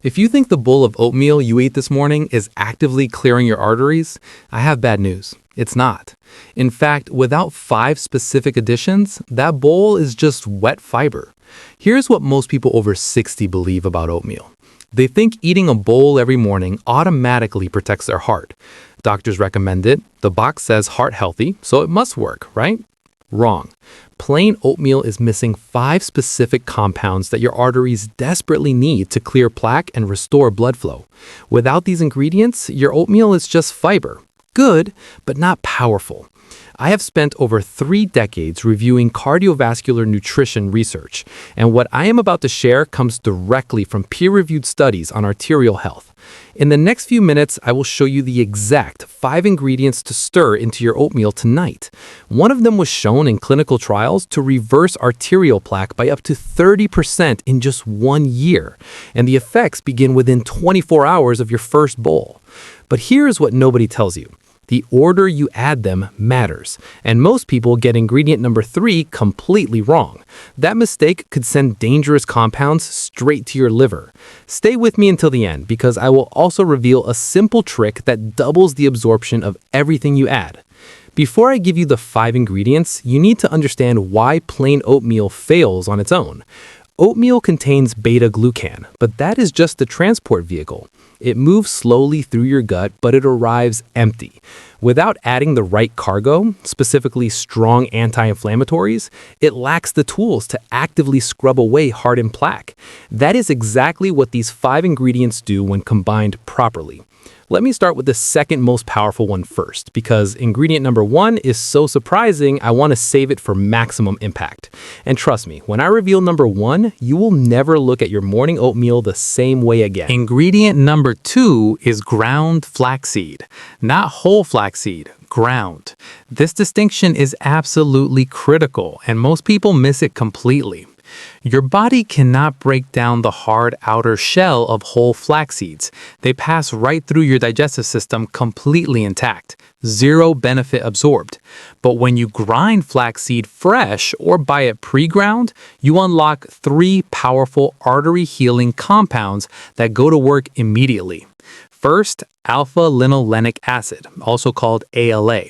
If you think the bowl of oatmeal you ate this morning is actively clearing your arteries, I have bad news. It's not. In fact, without 5 specific additions, that bowl is just wet fiber. Here's what most people over 60 believe about oatmeal. They think eating a bowl every morning automatically protects their heart. Doctors recommend it. The box says heart healthy, so it must work, right? Wrong. Plain oatmeal is missing 5 specific compounds that your arteries desperately need to clear plaque and restore blood flow. Without these ingredients, your oatmeal is just fiber. Good, but not powerful. I have spent over 3 decades reviewing cardiovascular nutrition research, and what I am about to share comes directly from peer-reviewed studies on arterial health. In the next few minutes, I will show you the exact 5 ingredients to stir into your oatmeal tonight. One of them was shown in clinical trials to reverse arterial plaque by up to 30% in just 1 year, and the effects begin within 24 hours of your first bowl. But here's what nobody tells you. The order you add them matters, and most people get ingredient number 3 completely wrong. That mistake could send dangerous compounds straight to your liver. Stay with me until the end, because I will also reveal a simple trick that doubles the absorption of everything you add. Before I give you the 5 ingredients, you need to understand why plain oatmeal fails on its own. Oatmeal contains beta-glucan, but that is just the transport vehicle. It moves slowly through your gut, but it arrives empty. Without adding the right cargo, specifically strong anti-inflammatories, it lacks the tools to actively scrub away hardened plaque. That is exactly what these 5 ingredients do when combined properly. Let me start with the second most powerful one first, because ingredient number 1 is so surprising, I want to save it for maximum impact. And trust me, when I reveal number 1, you will never look at your morning oatmeal the same way again. Ingredient number 2 is ground flaxseed, not whole flaxseed. Ground. This distinction is absolutely critical, and most people miss it completely. Your body cannot break down the hard outer shell of whole flax seeds. They pass right through your digestive system completely intact. Zero benefit absorbed. But when you grind flaxseed fresh or buy it pre-ground, you unlock 3 powerful artery-healing compounds that go to work immediately. First, alpha-linolenic acid, also called ALA.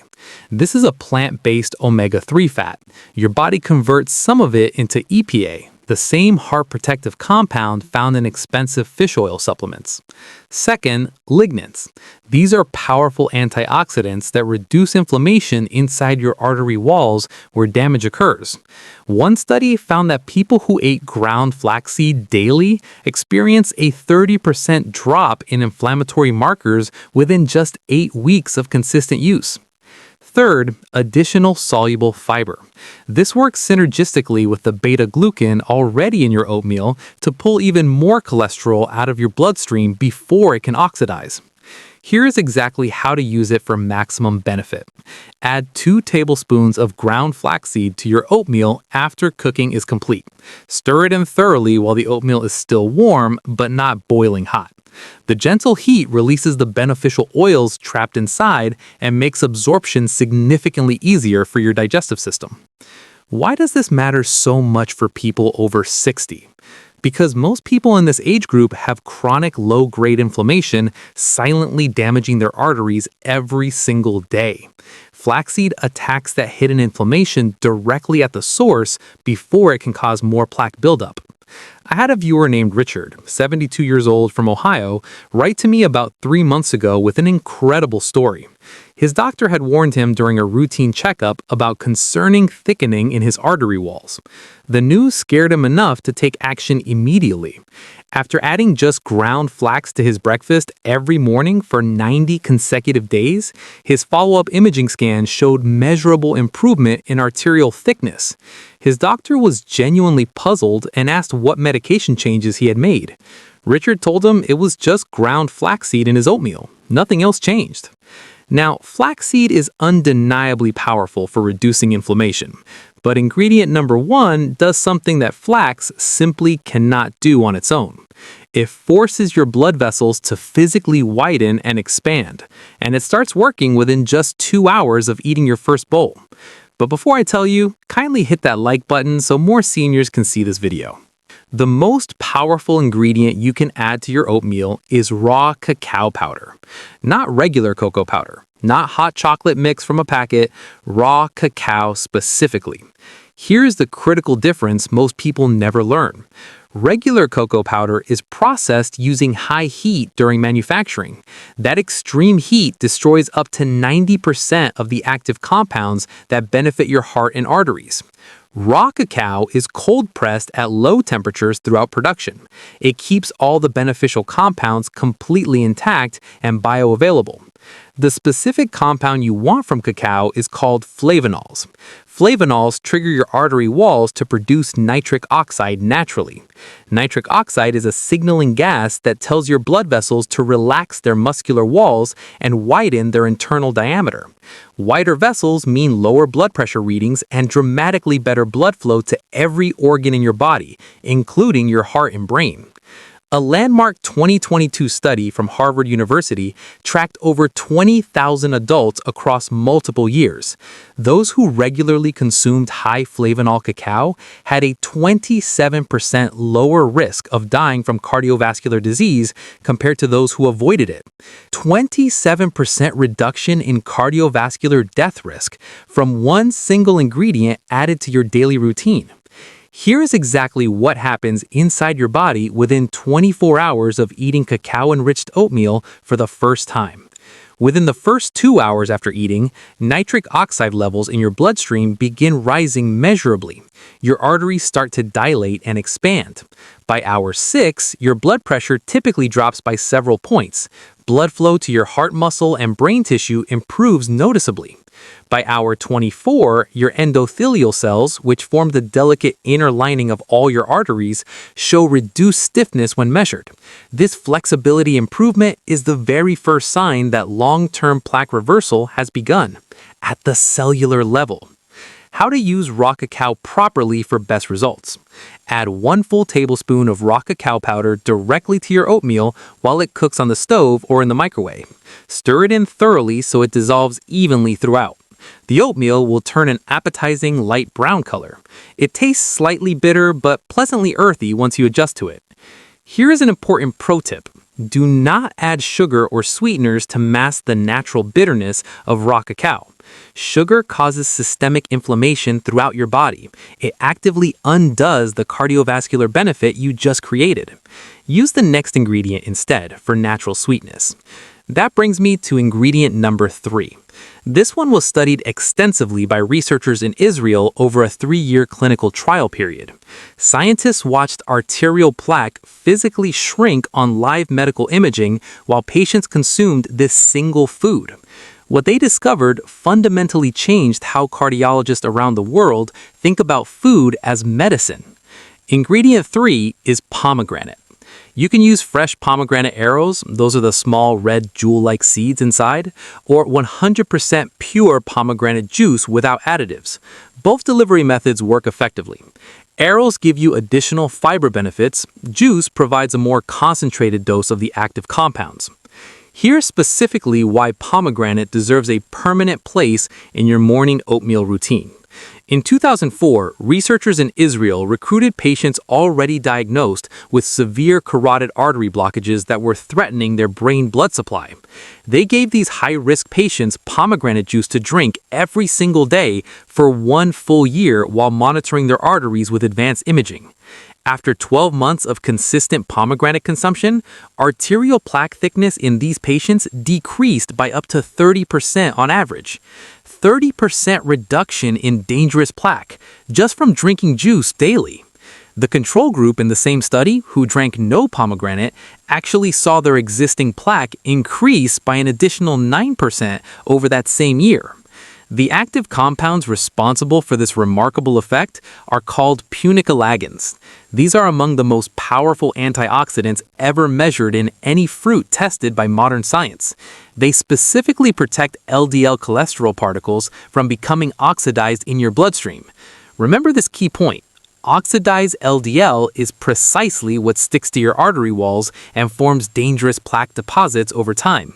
This is a plant-based omega-3 fat. Your body converts some of it into EPA, the same heart protective compound found in expensive fish oil supplements. Second, lignans. These are powerful antioxidants that reduce inflammation inside your artery walls where damage occurs. One study found that people who ate ground flaxseed daily experienced a 30% drop in inflammatory markers within just 8 weeks of consistent use. Third, additional soluble fiber. This works synergistically with the beta-glucan already in your oatmeal to pull even more cholesterol out of your bloodstream before it can oxidize. Here is exactly how to use it for maximum benefit. Add 2 tablespoons of ground flaxseed to your oatmeal after cooking is complete. Stir it in thoroughly while the oatmeal is still warm, but not boiling hot. The gentle heat releases the beneficial oils trapped inside and makes absorption significantly easier for your digestive system. Why does this matter so much for people over 60? Because most people in this age group have chronic low-grade inflammation silently damaging their arteries every single day. Flaxseed attacks that hidden inflammation directly at the source before it can cause more plaque buildup. I had a viewer named Richard, 72 years old from Ohio, write to me about 3 months ago with an incredible story. His doctor had warned him during a routine checkup about concerning thickening in his artery walls. The news scared him enough to take action immediately. After adding just ground flax to his breakfast every morning for 90 consecutive days, his follow-up imaging scan showed measurable improvement in arterial thickness. His doctor was genuinely puzzled and asked what medication changes he had made. Richard told him it was just ground flaxseed in his oatmeal. Nothing else changed. Now, flaxseed is undeniably powerful for reducing inflammation, but ingredient number 1 does something that flax simply cannot do on its own. It forces your blood vessels to physically widen and expand, and it starts working within just 2 hours of eating your first bowl. But before I tell you, kindly hit that like button so more seniors can see this video. The most powerful ingredient you can add to your oatmeal is raw cacao powder. Not regular cocoa powder, not hot chocolate mix from a packet, raw cacao specifically. Here's the critical difference most people never learn. Regular cocoa powder is processed using high heat during manufacturing. That extreme heat destroys up to 90% of the active compounds that benefit your heart and arteries. Raw cacao is cold pressed at low temperatures throughout production. It keeps all the beneficial compounds completely intact and bioavailable. The specific compound you want from cacao is called flavanols. Flavanols trigger your artery walls to produce nitric oxide naturally. Nitric oxide is a signaling gas that tells your blood vessels to relax their muscular walls and widen their internal diameter. Wider vessels mean lower blood pressure readings and dramatically better blood flow to every organ in your body, including your heart and brain. A landmark 2022 study from Harvard University tracked over 20,000 adults across multiple years. Those who regularly consumed high flavanol cacao had a 27% lower risk of dying from cardiovascular disease compared to those who avoided it. 27% reduction in cardiovascular death risk from one single ingredient added to your daily routine. Here is exactly what happens inside your body within 24 hours of eating cacao-enriched oatmeal for the first time. Within the first 2 hours after eating, nitric oxide levels in your bloodstream begin rising measurably. Your arteries start to dilate and expand. By hour 6, your blood pressure typically drops by several points. Blood flow to your heart muscle and brain tissue improves noticeably. By hour 24, your endothelial cells, which form the delicate inner lining of all your arteries, show reduced stiffness when measured. This flexibility improvement is the very first sign that long-term plaque reversal has begun, at the cellular level. How to use raw cacao properly for best results. Add 1 full tablespoon of raw cacao powder directly to your oatmeal while it cooks on the stove or in the microwave. Stir it in thoroughly so it dissolves evenly throughout. The oatmeal will turn an appetizing light brown color. It tastes slightly bitter but pleasantly earthy once you adjust to it. Here is an important pro tip. Do not add sugar or sweeteners to mask the natural bitterness of raw cacao. Sugar causes systemic inflammation throughout your body. It actively undoes the cardiovascular benefit you just created. Use the next ingredient instead for natural sweetness. That brings me to ingredient number 3. This one was studied extensively by researchers in Israel over a 3-year clinical trial period. Scientists watched arterial plaque physically shrink on live medical imaging while patients consumed this single food. What they discovered fundamentally changed how cardiologists around the world think about food as medicine. Ingredient 3 is pomegranate. You can use fresh pomegranate arrows, those are the small red jewel-like seeds inside, or 100% pure pomegranate juice without additives. Both delivery methods work effectively. Arrows give you additional fiber benefits. Juice provides a more concentrated dose of the active compounds. Here's specifically why pomegranate deserves a permanent place in your morning oatmeal routine. In 2004, researchers in Israel recruited patients already diagnosed with severe carotid artery blockages that were threatening their brain blood supply. They gave these high-risk patients pomegranate juice to drink every single day for 1 full year while monitoring their arteries with advanced imaging. After 12 months of consistent pomegranate consumption, arterial plaque thickness in these patients decreased by up to 30% on average. 30% reduction in dangerous plaque just from drinking juice daily. The control group in the same study, who drank no pomegranate, actually saw their existing plaque increase by an additional 9% over that same year. The active compounds responsible for this remarkable effect are called punicalagins. These are among the most powerful antioxidants ever measured in any fruit tested by modern science. They specifically protect LDL cholesterol particles from becoming oxidized in your bloodstream. Remember this key point. Oxidized LDL is precisely what sticks to your artery walls and forms dangerous plaque deposits over time.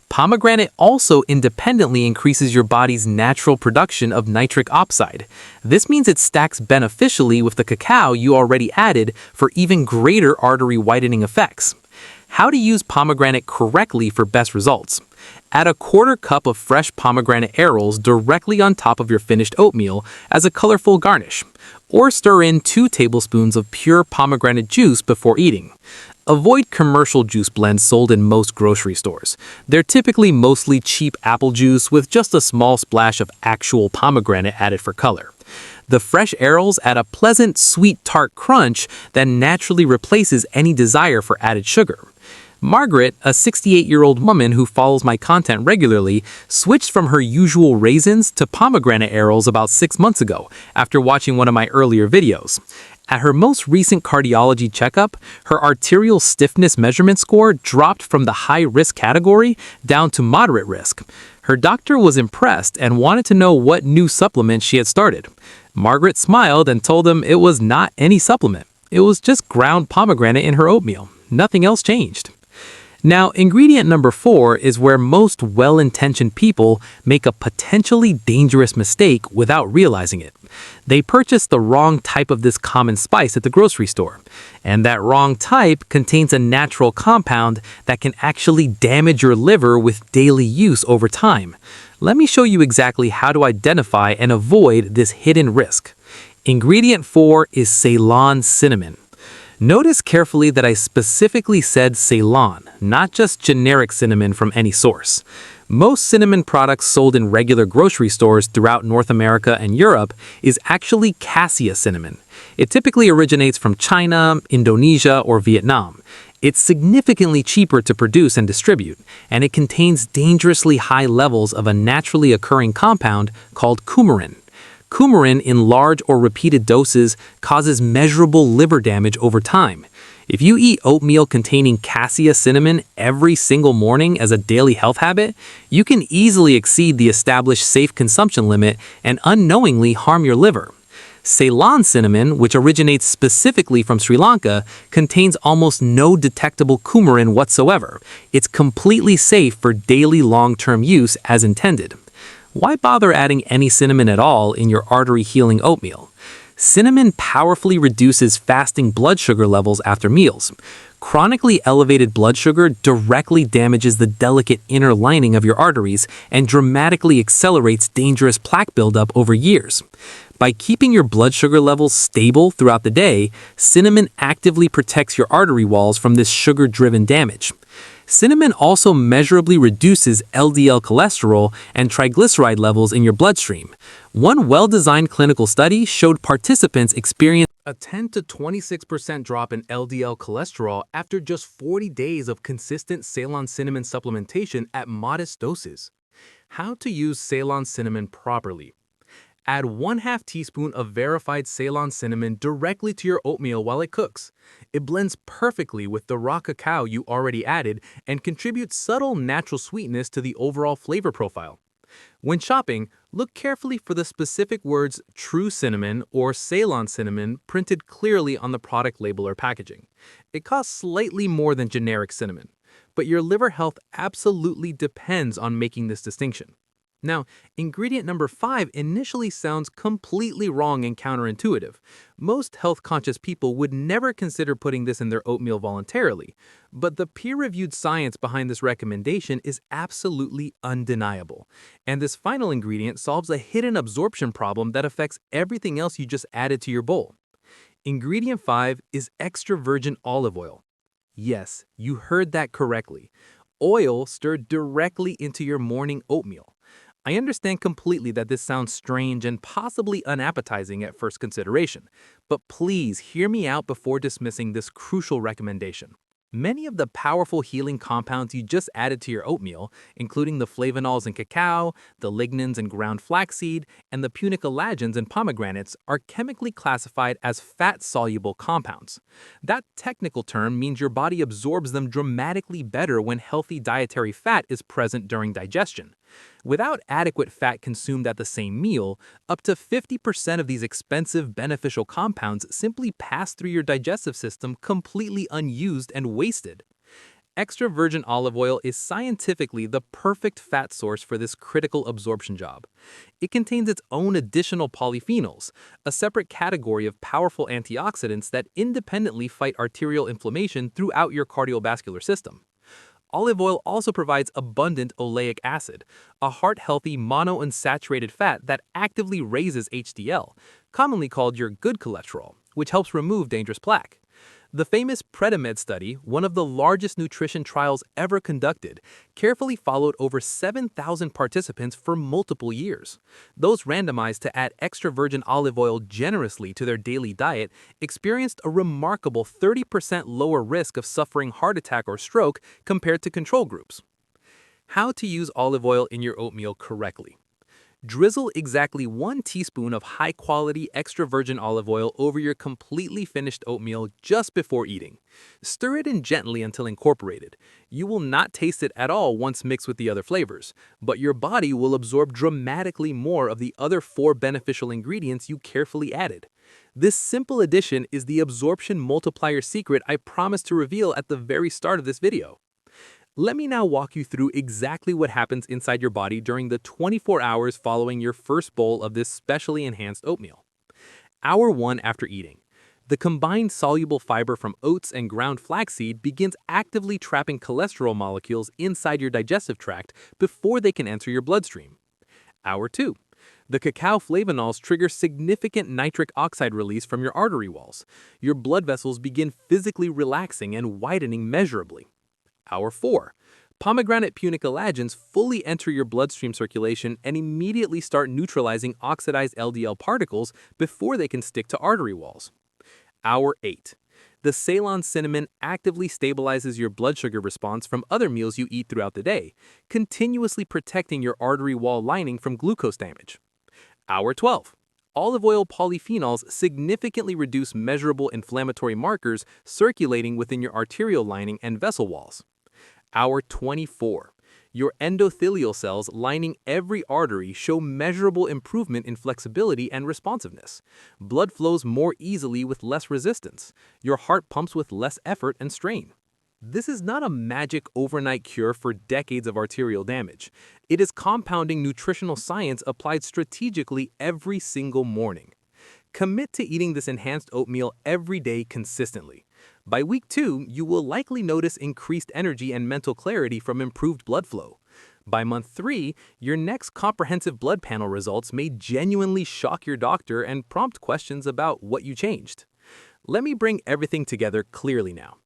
Pomegranate also independently increases your body's natural production of nitric oxide. This means it stacks beneficially with the cacao you already added for even greater artery whitening effects. How to use pomegranate correctly for best results. Add a quarter cup of fresh pomegranate arils directly on top of your finished oatmeal as a colorful garnish, or stir in 2 tablespoons of pure pomegranate juice before eating. Avoid commercial juice blends sold in most grocery stores. They're typically mostly cheap apple juice with just a small splash of actual pomegranate added for color. The fresh arils add a pleasant, sweet, tart crunch that naturally replaces any desire for added sugar. Margaret, a 68-year-old woman who follows my content regularly, switched from her usual raisins to pomegranate arils about 6 months ago after watching one of my earlier videos. At her most recent cardiology checkup, her arterial stiffness measurement score dropped from the high-risk category down to moderate risk. Her doctor was impressed and wanted to know what new supplement she had started. Margaret smiled and told him it was not any supplement. It was just ground pomegranate in her oatmeal. Nothing else changed. Now, ingredient number 4 is where most well-intentioned people make a potentially dangerous mistake without realizing it. They purchase the wrong type of this common spice at the grocery store, and that wrong type contains a natural compound that can actually damage your liver with daily use over time. Let me show you exactly how to identify and avoid this hidden risk. Ingredient 4 is Ceylon cinnamon. Notice carefully that I specifically said Ceylon, not just generic cinnamon from any source. Most cinnamon products sold in regular grocery stores throughout North America and Europe is actually cassia cinnamon. It typically originates from China, Indonesia, or Vietnam. It's significantly cheaper to produce and distribute, and it contains dangerously high levels of a naturally occurring compound called coumarin. Coumarin in large or repeated doses causes measurable liver damage over time. If you eat oatmeal containing cassia cinnamon every single morning as a daily health habit, you can easily exceed the established safe consumption limit and unknowingly harm your liver. Ceylon cinnamon, which originates specifically from Sri Lanka, contains almost no detectable coumarin whatsoever. It's completely safe for daily long-term use as intended. Why bother adding any cinnamon at all in your artery-healing oatmeal? Cinnamon powerfully reduces fasting blood sugar levels after meals. Chronically elevated blood sugar directly damages the delicate inner lining of your arteries and dramatically accelerates dangerous plaque buildup over years. By keeping your blood sugar levels stable throughout the day, cinnamon actively protects your artery walls from this sugar-driven damage. Cinnamon also measurably reduces LDL cholesterol and triglyceride levels in your bloodstream. One well-designed clinical study showed participants experience a 10 to 26% drop in LDL cholesterol after just 40 days of consistent Ceylon cinnamon supplementation at modest doses. How to use Ceylon cinnamon properly. Add 1/2 teaspoon of verified Ceylon cinnamon directly to your oatmeal while it cooks. It blends perfectly with the raw cacao you already added and contributes subtle natural sweetness to the overall flavor profile. When shopping, look carefully for the specific words True Cinnamon or Ceylon Cinnamon printed clearly on the product label or packaging. It costs slightly more than generic cinnamon, but your liver health absolutely depends on making this distinction. Now, ingredient number 5 initially sounds completely wrong and counterintuitive. Most health-conscious people would never consider putting this in their oatmeal voluntarily, but the peer-reviewed science behind this recommendation is absolutely undeniable. And this final ingredient solves a hidden absorption problem that affects everything else you just added to your bowl. Ingredient 5 is extra virgin olive oil. Yes, you heard that correctly. Oil stirred directly into your morning oatmeal. I understand completely that this sounds strange and possibly unappetizing at first consideration, but please hear me out before dismissing this crucial recommendation. Many of the powerful healing compounds you just added to your oatmeal, including the flavanols in cacao, the lignans in ground flaxseed, and the punicolagens in pomegranates, are chemically classified as fat-soluble compounds. That technical term means your body absorbs them dramatically better when healthy dietary fat is present during digestion. Without adequate fat consumed at the same meal, up to 50% of these expensive beneficial compounds simply pass through your digestive system completely unused and wasted. Extra virgin olive oil is scientifically the perfect fat source for this critical absorption job. It contains its own additional polyphenols, a separate category of powerful antioxidants that independently fight arterial inflammation throughout your cardiovascular system. Olive oil also provides abundant oleic acid, a heart-healthy monounsaturated fat that actively raises HDL, commonly called your good cholesterol, which helps remove dangerous plaque. The famous PREDIMED study, one of the largest nutrition trials ever conducted, carefully followed over 7,000 participants for multiple years. Those randomized to add extra virgin olive oil generously to their daily diet experienced a remarkable 30% lower risk of suffering heart attack or stroke compared to control groups. How to use olive oil in your oatmeal correctly. Drizzle exactly 1 teaspoon of high-quality extra virgin olive oil over your completely finished oatmeal just before eating. Stir it in gently until incorporated. You will not taste it at all once mixed with the other flavors, but your body will absorb dramatically more of the other 4 beneficial ingredients you carefully added. This simple addition is the absorption multiplier secret I promised to reveal at the very start of this video. Let me now walk you through exactly what happens inside your body during the 24 hours following your first bowl of this specially enhanced oatmeal. Hour 1 after eating. The combined soluble fiber from oats and ground flaxseed begins actively trapping cholesterol molecules inside your digestive tract before they can enter your bloodstream. Hour 2. The cacao flavanols trigger significant nitric oxide release from your artery walls. Your blood vessels begin physically relaxing and widening measurably. Hour 4. Pomegranate punicalagins fully enter your bloodstream circulation and immediately start neutralizing oxidized LDL particles before they can stick to artery walls. Hour 8. The Ceylon cinnamon actively stabilizes your blood sugar response from other meals you eat throughout the day, continuously protecting your artery wall lining from glucose damage. Hour 12. Olive oil polyphenols significantly reduce measurable inflammatory markers circulating within your arterial lining and vessel walls. Hour 24. Your endothelial cells lining every artery show measurable improvement in flexibility and responsiveness. Blood flows more easily with less resistance. Your heart pumps with less effort and strain. This is not a magic overnight cure for decades of arterial damage. It is compounding nutritional science applied strategically every single morning. Commit to eating this enhanced oatmeal every day consistently. By week 2, you will likely notice increased energy and mental clarity from improved blood flow. By month 3, your next comprehensive blood panel results may genuinely shock your doctor and prompt questions about what you changed. Let me bring everything together clearly now.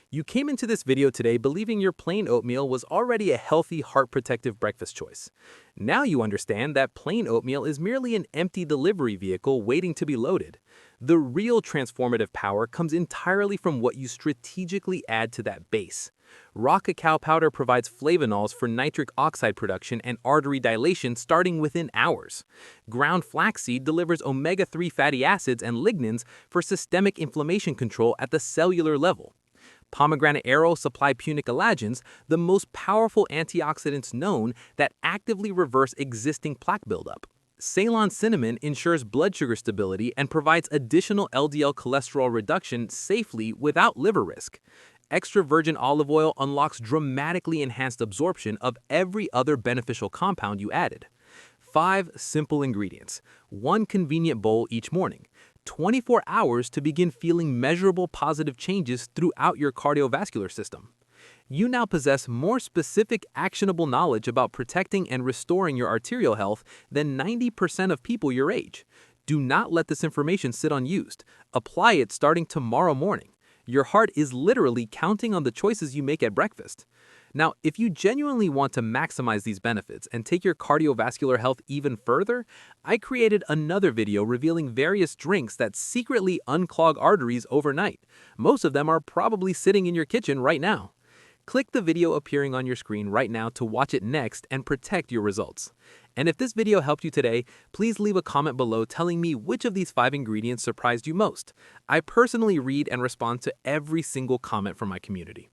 You came into this video today believing your plain oatmeal was already a healthy, heart-protective breakfast choice. Now you understand that plain oatmeal is merely an empty delivery vehicle waiting to be loaded. The real transformative power comes entirely from what you strategically add to that base. Raw cacao powder provides flavanols for nitric oxide production and artery dilation starting within hours. Ground flaxseed delivers omega-3 fatty acids and lignans for systemic inflammation control at the cellular level. Pomegranate arrows supply punicalagins, the most powerful antioxidants known that actively reverse existing plaque buildup. Ceylon cinnamon ensures blood sugar stability and provides additional LDL cholesterol reduction safely without liver risk. Extra virgin olive oil unlocks dramatically enhanced absorption of every other beneficial compound you added. 5 simple ingredients, 1 convenient bowl each morning. 24 hours to begin feeling measurable positive changes throughout your cardiovascular system. You now possess more specific, actionable knowledge about protecting and restoring your arterial health than 90% of people your age. Do not let this information sit unused. Apply it starting tomorrow morning. Your heart is literally counting on the choices you make at breakfast. Now, if you genuinely want to maximize these benefits and take your cardiovascular health even further, I created another video revealing various drinks that secretly unclog arteries overnight. Most of them are probably sitting in your kitchen right now. Click the video appearing on your screen right now to watch it next and protect your results. And if this video helped you today, please leave a comment below telling me which of these 5 ingredients surprised you most. I personally read and respond to every single comment from my community.